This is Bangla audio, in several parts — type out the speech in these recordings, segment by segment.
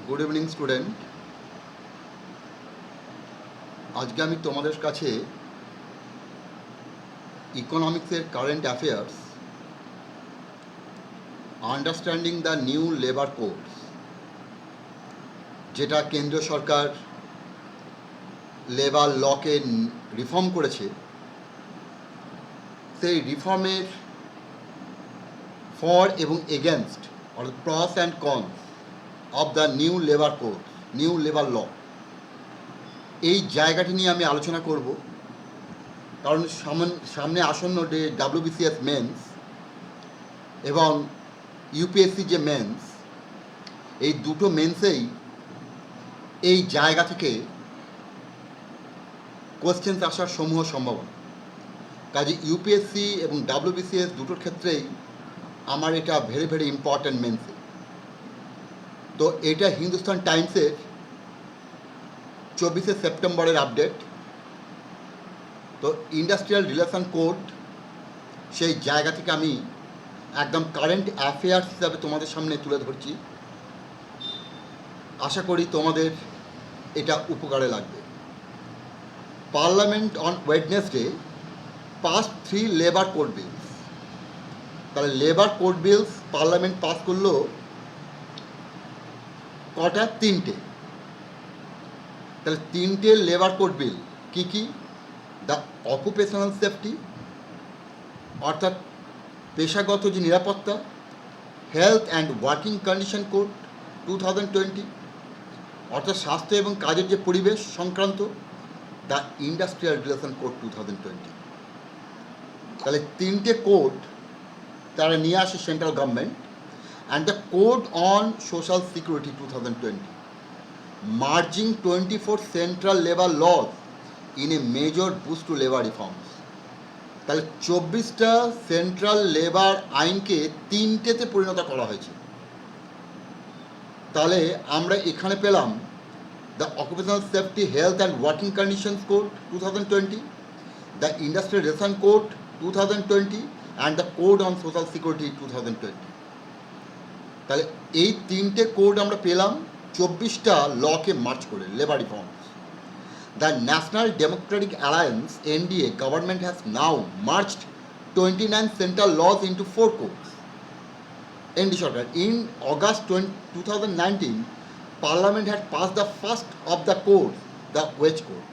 Good evening student. আজকে আমি তোমাদের কাছে ইকোনমিক্সের current affairs understanding the new labour codes, যেটা কেন্দ্র সরকার লেবার লকে রিফর্ম করেছে, সেই রিফর্মের ফর এবং এগেনস্ট অর্থাৎ pros and cons of the new labour code, new labour law, এই জায়গাটি নিয়ে আমি আলোচনা করব। কারণ সামনে আসন্ন যে WBCS মেন্স এবং ইউপিএসসি যে মেন্স, এই দুটো মেন্সেই এই জায়গা থেকে কোয়েশ্চেন্স আসার সমূহ সম্ভাবনা। কাজে ইউপিএসসি এবং WBCS দুটোর ক্ষেত্রেই আমার এটা ভেরি ভেরি ইম্পর্ট্যান্ট মেন্সে। তো এটা হিন্দুস্তান টাইমসের 24শে সেপ্টেম্বরের আপডেট। তো ইন্ডাস্ট্রিয়াল রিলেশন কোড, সেই জায়গা থেকে আমি একদম কারেন্ট অ্যাফেয়ার্স হিসাবে তোমাদের সামনে তুলে ধরছি। আশা করি তোমাদের এটা উপকারে লাগবে। Parliament on Wednesday pass 3 labour code bills. তাহলে labour code bills parliament pass করলো কটা? 3টে। তাহলে 3টে লেবার কোড বিল কী কী? দ্য অকুপেশনাল সেফটি অর্থাৎ পেশাগত যে নিরাপত্তা, health and working condition code 2020 অর্থাৎ স্বাস্থ্য এবং কাজের যে পরিবেশ সংক্রান্ত, দ্য ইন্ডাস্ট্রিয়াল রিলেশন কোড 2020। তাহলে 3টে কোড তারা নিয়ে আসে central government. And the code on social security 2020, merging 24 central labour laws in a major boost to labour reforms. তাহলে 24টা সেন্ট্রাল লেবার আইনকে 3টেতে পরিণত করা হয়েছে। তাহলে আমরা এখানে পেলাম the occupational safety, health and working conditions code 2020, the industrial relation code 2020 and the code on social security 2020। তাহলে এই 3টে কোড আমরা পেলাম 24টা লকে মার্চ করে, labour reforms. The National Democratic Alliance NDA government has now merged 29 central laws into 4 codes. ND Sarkar, in August 2019, Parliament had passed the first of the codes, the Wage Code.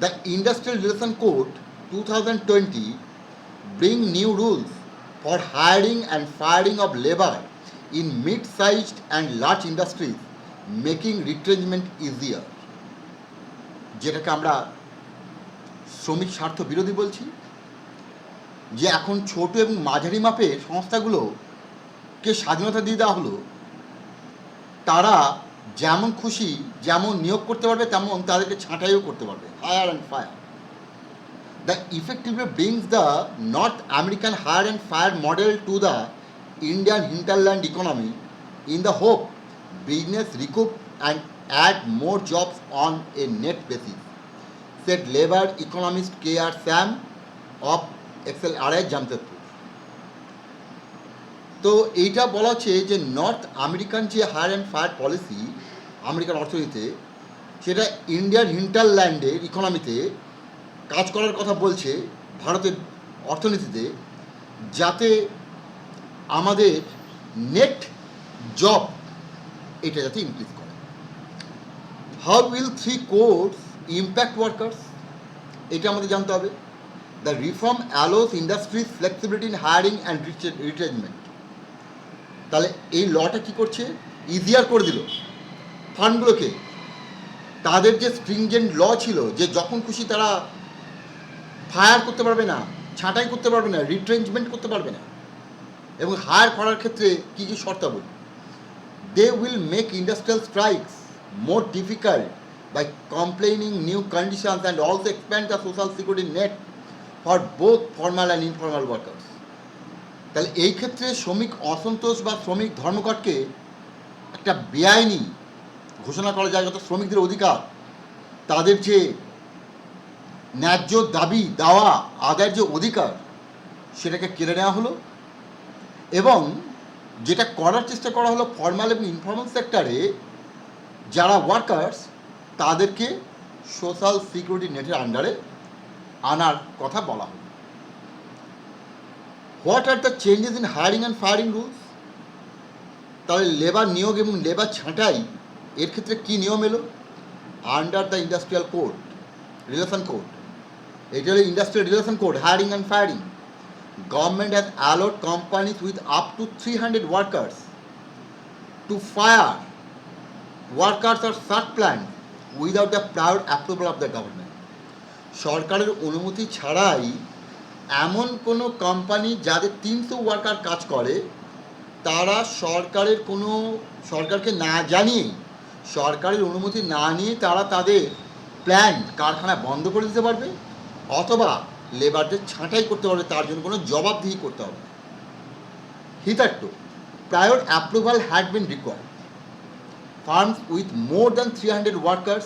The Industrial Relation Code 2020 bring new rules for hiring and firing of labor in mid-sized and large industries, making retrenchment easier. যেটাকে আমরা শ্রমিক স্বার্থ বিরোধী বলছি, যে এখন ছোট এবং মাঝারি মাপের সংস্থাগুলোকে স্বাধীনতা দিয়ে দেওয়া হলো। তারা যেমন খুশি যেমন নিয়োগ করতে পারবে, তেমন তাদেরকে ছাঁটাইও করতে পারবে, hire and fire. The effectively brings the North American hire and fire model to the Indian hinterland economy in the hope business recoup and add more jobs on a net basis, said labor economist K.R. Sam of XLRI Jamshedpur. তো এইটা বলা হচ্ছে যে নর্থ আমেরিকান যে hire and fire policy American অর্থনীতিতে, সেটা ইন্ডিয়ার হিন্টারল্যান্ডের ইকোনমিতে কাজ করার কথা বলছে, ভারতের অর্থনীতিতে, যাতে আমাদের নেট জব এটা যাতে ইনক্রিজ করে। How will 3 codes impact workers? এটা আমাদের জানতে হবে। The reform allows industries flexibility in hiring and retrenchment. তাহলে এই লটা কী করছে? ইজিয়ার করে দিল ফার্মগুলোকে। তাদের যে স্ট্রিংজেন্ট ল ছিল, যে যখন খুশি তারা ফায়ার করতে পারবে না, ছাঁটাই করতে পারবে না, রিট্রেঞ্চমেন্ট করতে পারবে না, এবং হায়ার করার ক্ষেত্রে কী কী শর্তাবলী। They will make industrial strikes more difficult by complaining new conditions and also expand the social security net for both formal and informal workers. তাহলে এই ক্ষেত্রে শ্রমিক অসন্তোষ বা শ্রমিক ধর্মঘটকে একটা বেআইনি ঘোষণা করা যায়, যত শ্রমিকদের অধিকার, তাদের যে ন্যায্য দাবি দাওয়া আদায়ের যে অধিকার, সেটাকে কেড়ে নেওয়া হলো। এবং যেটা করার চেষ্টা করা হলো ফর্মাল এবং ইনফর্মাল সেক্টরে যারা ওয়ার্কার্স তাদেরকে সোশ্যাল সিকিউরিটি নেটের আন্ডারে আনার কথা বলা হলো। What are the changes in hiring and firing rules? তাহলে লেবার নিয়োগ এবং লেবার ছাঁটাই এর ক্ষেত্রে কী নিয়ম এলো? Under the industrial code, relation code, এটা হলো industrial relation code, hiring and firing. Government has allowed companies with up to 300 workers to fire workers or such plants without the prior approval of the government. সরকারের অনুমতি ছাড়াই এমন কোনো কোম্পানি যাদের 300 ওয়ার্কার কাজ করে তারা সরকারকে না জানিয়ে, সরকারের অনুমতি না নিয়ে তারা তাদের প্ল্যান্ট কারখানা বন্ধ করে দিতে পারবে অথবা লেবারদের ছাঁটাই করতে পারবে, তার জন্য কোনো জবাবদিহি করতে হবে। hitherto prior approval had been required. Firms with more than 300 workers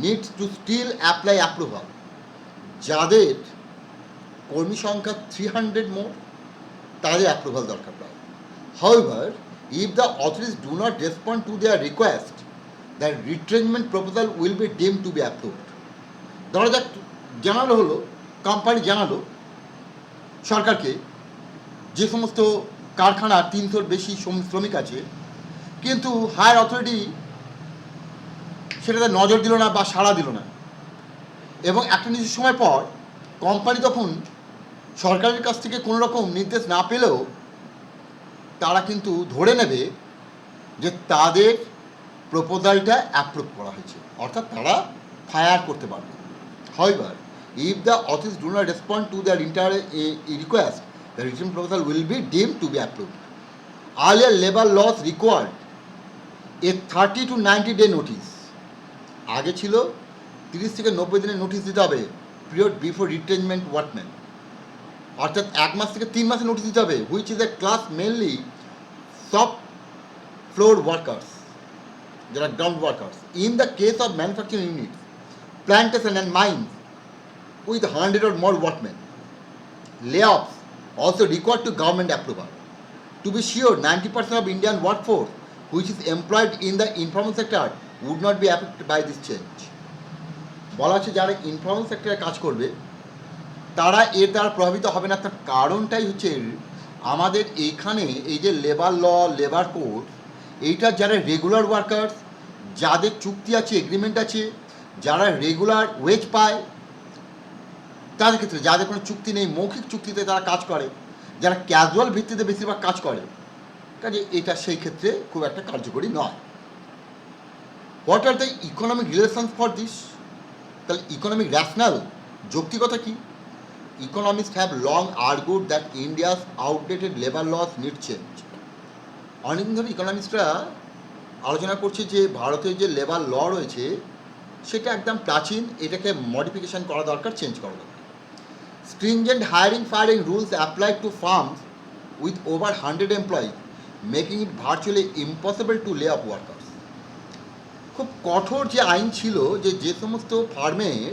need to still apply approval. যাদের কর্মী সংখ্যা 300 মোর তাদের অ্যাপ্রুভাল দরকার পড়ে। However, if the authorities do not respond to their request, the retrenchment proposal will be deemed to be approved. ধরা যাক জানানো হলো, কোম্পানি জানালো সরকারকে যে সমস্ত কারখানা 300-র বেশি শ্রমিক আছে, কিন্তু হায়ার অথরিটি সেটাতে নজর দিল না বা সাড়া দিল না, এবং একটা নির্দিষ্ট সময় পর কোম্পানি তখন সরকারের কাছ থেকে কোনো রকম নির্দেশ না পেলেও তারা কিন্তু ধরে নেবে যে তাদের প্রপোজালটা অ্যাপ্রুভ করা হয়েছে, অর্থাৎ তারা ফায়ার করতে পারবে। However, if the authorities do not respond to their entire request, the written proposal will be deemed to be approved. Earlier labor laws required a 30 to 90 day notice. আগে ছিল 30 থেকে 90 দিনের নোটিশ দিতে হবে পিরিয়ড বিফোর রিট্রেনমেন্ট ওয়ার্কম্যান, অর্থাৎ 1 মাস থেকে 3 মাসের নোটিশ দিতে হবে, which is a class mainly shop floor workers, যারা ground workers. In the case of manufacturing units, plantation and mines with 100 or more workmen, layoffs also required to government approval. To be sure, 90% of Indian workforce which is employed in the informal sector would not be affected by this change. বলা হচ্ছে যারা ইনফর্মাল সেক্টরে কাজ করবে তারা এর দ্বারা প্রভাবিত হবে না। তার কারণটাই হচ্ছে আমাদের এইখানে এই যে লেবার ল, লেবার কোড, এইটা যারা রেগুলার ওয়ার্কার্স, যাদের চুক্তি আছে, এগ্রিমেন্ট আছে, যারা রেগুলার ওয়েজ পায় তাদের ক্ষেত্রে, যাদের কোনো চুক্তি নেই, মৌখিক চুক্তিতে তারা কাজ করে, যারা ক্যাজুয়াল ভিত্তিতে বেশিরভাগ কাজ করে, কাজে এটা সেই ক্ষেত্রে খুব একটা কার্যকরী নয়। What are the economic relations for this? তাহলে ইকোনমিক র্যাশনাল, যৌক্তিকতা কী? Economist have long argued that India's outdated labour laws need change. অনেকদিন ধরে ইকোনমিস্টরা আলোচনা করছে যে ভারতের যে লেবার ল রয়েছে সেটা একদম প্রাচীন, এটাকে মডিফিকেশন করা দরকার, চেঞ্জ করা দরকার। Stringent hiring firing rules applied to firms with over 100 employees, making it virtually impossible to lay off workers. খুব কঠোর যে আইন ছিল যে সমস্ত ফার্মের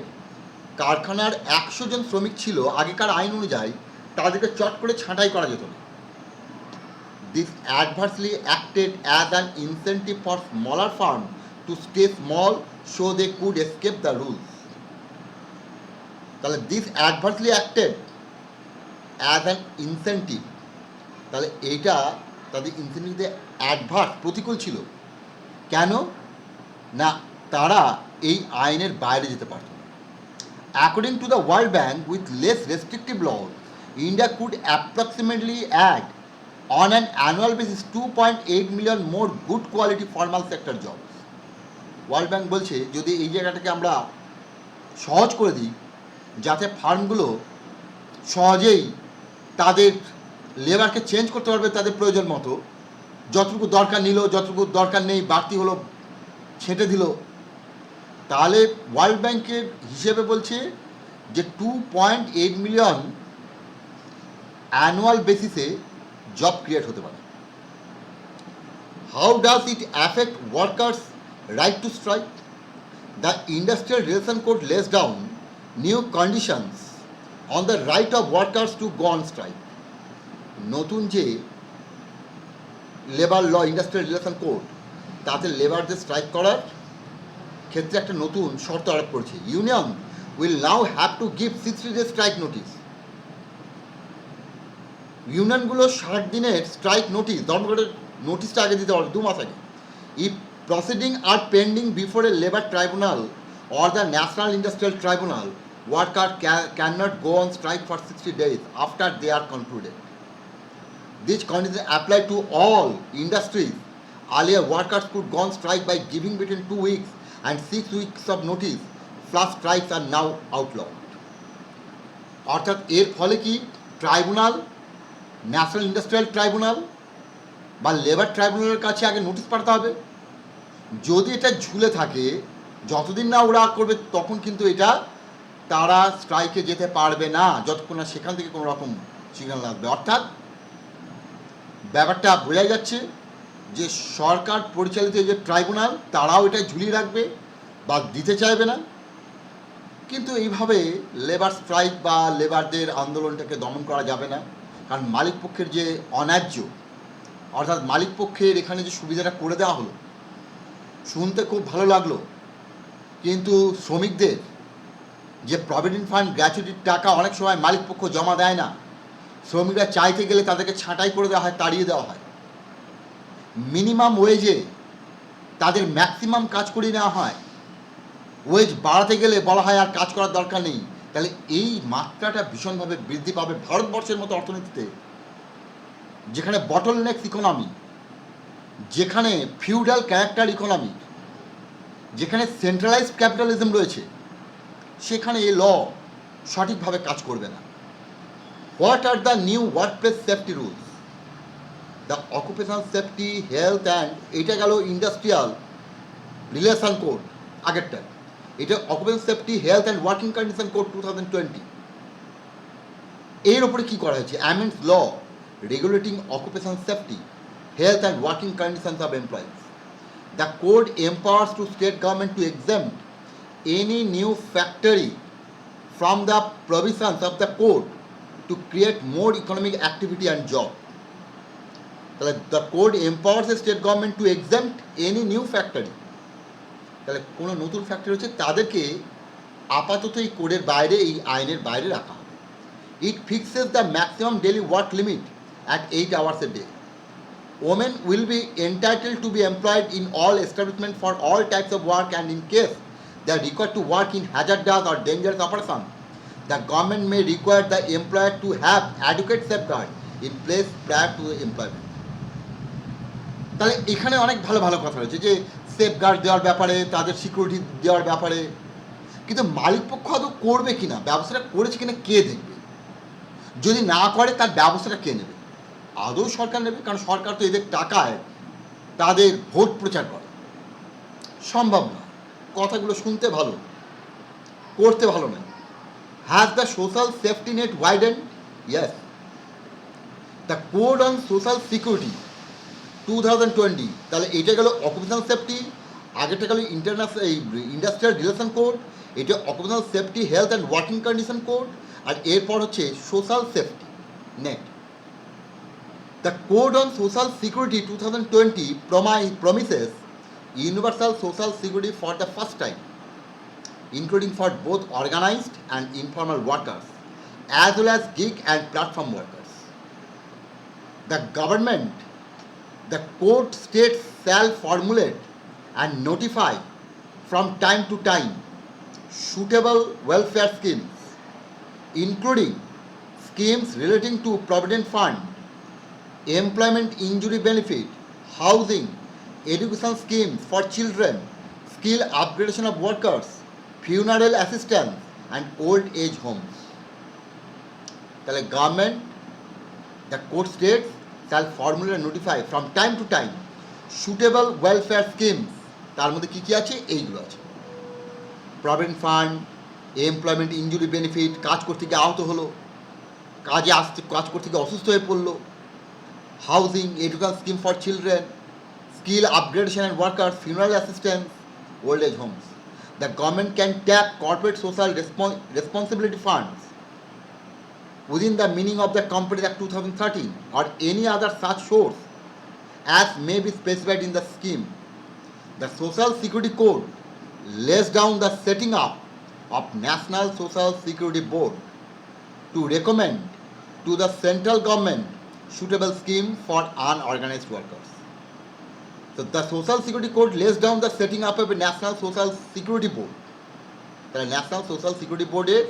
কারখানার 100 জন শ্রমিক ছিল আগেকার আইন অনুযায়ী, তাদেরকে চট করে ছাঁটাই করা যেত না। This adversely acted as an incentive for smaller firms to stay small so they could escape the rules. তাহলে this adversely acted as an incentive, তাহলে এইটা তাদের ইনসেন্টিভে অ্যাডভার্স, প্রতিকূল ছিল। কেন না তারা এই আইনের বাইরে যেতে পারত না। According to the World Bank, with less restrictive laws, India could approximately add on an annual basis 2.8 million more good quality formal sector jobs. World Bank বলছে যদি এই জায়গাটাকে আমরা সহজ করে দিই, যাতে ফার্মগুলো সহজেই তাদের লেবারকে চেঞ্জ করতে পারবে তাদের প্রয়োজন মতো, যতটুকু দরকার নিল, যতটুকু দরকার নেই বাড়তি হলো ছেঁটে দিল, তাহলে ওয়ার্ল্ড ব্যাংকের হিসেবে বলছে যে 2.8 মিলিয়ন অ্যানুয়াল বেসিসে জব ক্রিয়েট হতে পারে। How does it affect workers right two strike? The industrial relation code less down new conditions on the right of workers to go on strike. নতুন যে labour law industrial relation code, তাতে লেবারদের স্ট্রাইক করার ক্ষেত্রে একটা নতুন শর্ত আরোপ করেছে। Union will now have to give 60 days strike notice. ইউনিয়নগুলো 60 দিনের স্ট্রাইক নোটিস, ধর্মঘটের নোটিশটা আগে দিতে পারবে, 2 মাস আগে। If proceeding are pending before a labour tribunal or the National Industrial Tribunal, worker cannot go on strike for 60 days after they are concluded. These conditions apply to all industries. Earlier, workers could go on strike by giving between 2 weeks and 6 weeks of notice. Flash strikes are now outlawed. অর্থাৎ এর ফলে কি ট্রাইব্যুনাল, ন্যাশনাল ইন্ডাস্ট্রিয়াল ট্রাইব্যুনাল বা লেবার ট্রাইব্যুনালের কাছে আগে নোটিশ পাঠাতে হবে। যদি এটা ঝুলে থাকে, যতদিন না ওরা করবে তখন কিন্তু এটা তারা স্ট্রাইকে যেতে পারবে না, যতক্ষণ না সেখান থেকে কোনো রকম সিগন্যাল আসবে। অর্থাৎ ব্যাপারটা বোঝা যাচ্ছে যে সরকার পরিচালিত যে ট্রাইব্যুনাল তারাও এটা ঝুলিয়ে রাখবে বা দিতে চাইবে না। কিন্তু এইভাবে লেবার স্ট্রাইক বা লেবারদের আন্দোলনটাকে দমন করা যাবে না, কারণ মালিক পক্ষের যে অন্যায্য, অর্থাৎ মালিক পক্ষের এখানে যে সুবিধাটা করে দেওয়া হলো শুনতে খুব ভালো লাগলো, কিন্তু শ্রমিকদের যে প্রভিডেন্ট ফান্ড গ্র্যাচুইটির টাকা অনেক সময় মালিক পক্ষ জমা দেয় না, শ্রমিকরা চাইতে গেলে তাদেরকে ছাঁটাই করে দেওয়া হয়, তাড়িয়ে দেওয়া হয়। মিনিমাম ওয়েজে তাদের ম্যাক্সিমাম কাজ করিয়ে নেওয়া হয়, ওয়েজ বাড়াতে গেলে বলা হয় আর কাজ করার দরকার নেই। তাহলে এই মাত্রাটা ভীষণভাবে বৃদ্ধি পাবে ভারতবর্ষের মতো অর্থনীতিতে, যেখানে বটলনেক্স ইকোনমি, যেখানে ফিউডাল ক্যারেক্টার ইকোনমি, যেখানে সেন্ট্রালাইজড ক্যাপিটালিজম রয়েছে, সেখানে এই ল সঠিকভাবে কাজ করবে না। What are the new workplace safety rules? The occupational safety health and, এটা গেল ইন্ডাস্ট্রিয়াল রিলেশন কোড আগেরটা, এটা occupational safety health and working condition code 2020। এর ওপরে কী করা হয়েছে? Amends law regulating occupational safety health and working conditions of employees. The code empowers to state government to exempt any new factory from the provisions of the code to create more economic activity and job. তাহলে the code empowers the state government to exempt any new factory. তাহলে কোনো নতুন ফ্যাক্টরি হচ্ছে তাদেরকে আপাতত এই কোডের বাইরে, এই আইনের বাইরে রাখা হবে। It fixes the maximum daily work limit at 8 hours a day. Women will be entitled to be employed in all establishments for all types of work, and in case they are required to work in hazardous or dangerous operations, the government may require the employer to have adequate safeguard in place prior to the employment. তাহলে এখানে অনেক ভালো ভালো কথা রয়েছে যে সেফগার্ড দেওয়ার ব্যাপারে, তাদের সিকিউরিটি দেওয়ার ব্যাপারে, কিন্তু মালিক পক্ষ আদৌ করবে কিনা, ব্যবস্থাটা করেছে কিনা কে দেখবে? যদি না করে তার ব্যবস্থাটা কে নেবে? আদৌ সরকার নেবে? কারণ সরকার তো এদের টাকায় তাদের ভোট প্রচার করে, সম্ভব না। কথাগুলো শুনতে ভালো, করতে ভালো নয়। Has the social safety net widen? Yes. The code on social security 2020, তাহলে এটা গেল অকুপেশনাল সেফটি, আগেরটা গেল ইন্ডাস্ট্রিয়াল রিলেশন কোড, এটা occupational safety health and working condition code, আর এরপর হচ্ছে social safety net. The Code on Social Security 2020 promises universal social security for the first time, including for both organized and informal workers, as well as gig and platform workers. The code states shall formulate and notify from time to time suitable welfare schemes, including schemes relating to provident fund, employment injury benefit, housing, education schemes for children, skill upgradation of workers, funeral assistance, and old age homes. তাহলে government, the code states, shall formulate and notify from time to time suitable welfare schemes, তার মধ্যে কী কী আছে? এইগুলো আছে: provident fund, employment injury benefit, কাজ করতে গিয়ে আহত হলো, কাজ করতে গিয়ে অসুস্থ হয়ে পড়লো, housing, education scheme for children, skill upgradation and workers, funeral assistance, old age homes. The government can tap corporate social responsibility funds within the meaning of the Companies Act 2013 or any other such source as may be specified in the scheme. The Social Security Code lays down the setting up of National Social Security Board to recommend to the central government suitable scheme for unorganized workers. So the Social Security Code lays down the setting up of a National Social Security Board. তাহলে ন্যাশনাল সোশ্যাল সিকিউরিটি বোর্ডের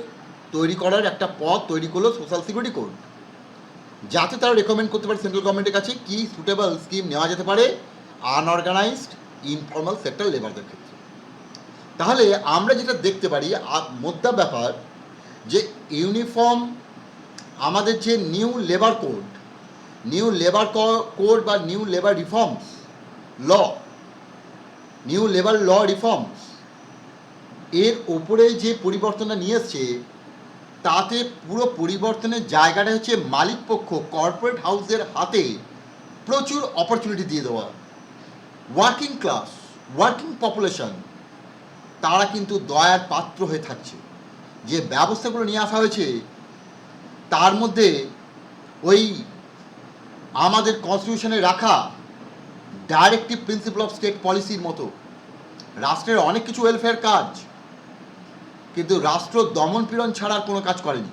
তৈরি করার একটা পথ তৈরি করলো সোশ্যাল সিকিউরিটি কোড, যাতে তারা রেকমেন্ড করতে পারে সেন্ট্রাল গভর্নমেন্টের কাছে কি সুটেবল স্কিম নেওয়া যেতে পারে আনঅর্গানাইজড ইনফর্মাল সেক্টর লেবারদের ক্ষেত্রে। তাহলে আমরা যেটা দেখতে পারি মোদ্দা ব্যাপার যে ইউনিফর্ম আমাদের যে নিউ লেবার কোড বা new labour reforms new labour law reforms এর ওপরে যে পরিবর্তনটা নিয়ে এসছে তাতে পুরো পরিবর্তনের জায়গাটা হচ্ছে মালিক পক্ষ কর্পোরেট হাউসের হাতে প্রচুর অপরচুনিটি দিয়ে দেওয়া। ওয়ার্কিং ক্লাস ওয়ার্কিং পপুলেশন তারা কিন্তু দয়ার পাত্র হয়ে থাকছে। যে ব্যবস্থাগুলো নিয়ে আসা হয়েছে তার মধ্যে ওই আমাদের কনস্টিটিউশনে রাখা ডাইরেক্টিভ প্রিন্সিপাল অফ স্টেট পলিসির মতো রাষ্ট্রের অনেক কিছু ওয়েলফেয়ার কাজ, কিন্তু রাষ্ট্র দমন পীড়ন ছাড়া কোনো কাজ করেনি।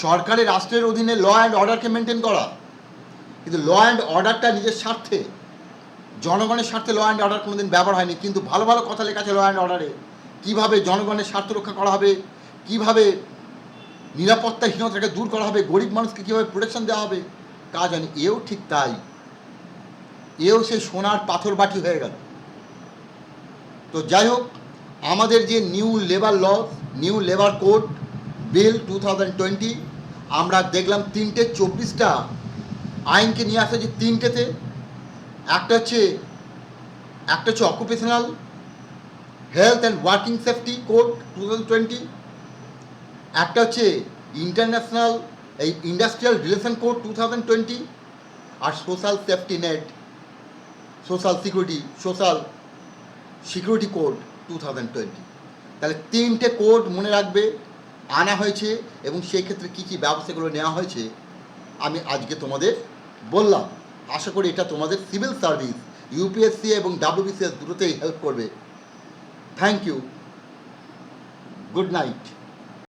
সরকারের রাষ্ট্রের অধীনে ল অ্যান্ড অর্ডারকে মেনটেন করা, কিন্তু ল অ্যান্ড অর্ডারটা নিজের স্বার্থে, জনগণের স্বার্থে ল অ্যান্ড অর্ডার কোনোদিন ব্যবহার হয়নি। কিন্তু ভালো ভালো কথা লেখা আছে ল অ্যান্ড অর্ডারে, কীভাবে জনগণের স্বার্থ রক্ষা করা হবে, কীভাবে নিরাপত্তাহীনতাকে দূর করা হবে, গরিব মানুষকে কীভাবে প্রোটেকশন দেওয়া হবে, কাজ হয়নি। এও ঠিক তাই, এও সে সোনার পাথর বাটি হয়ে গেল। তো যাই হোক, আমাদের যে new labour law new labour code bill 2020 আমরা দেখলাম 24টা আইনকে নিয়ে আসা যে 3টেতে একটা হচ্ছে occupational health and working safety code 2020, একটা হচ্ছে ইন্টারন্যাশনাল ইন্ডাস্ট্রিয়াল রিলেশন কোড 2020, আর social safety net social security code 2020। তাহলে 3টে কোড মনে রাখবে আনা হয়েছে এবং সেই ক্ষেত্রে কী কী ব্যবস্থাগুলো নেওয়া হয়েছে আমি আজকে তোমাদের বললাম। আশা করি এটা তোমাদের সিভিল সার্ভিস ইউপিএসসি এবং ডাব্লিউবিসিএস দুটোতেই হেল্প করবে। Thank you, good night.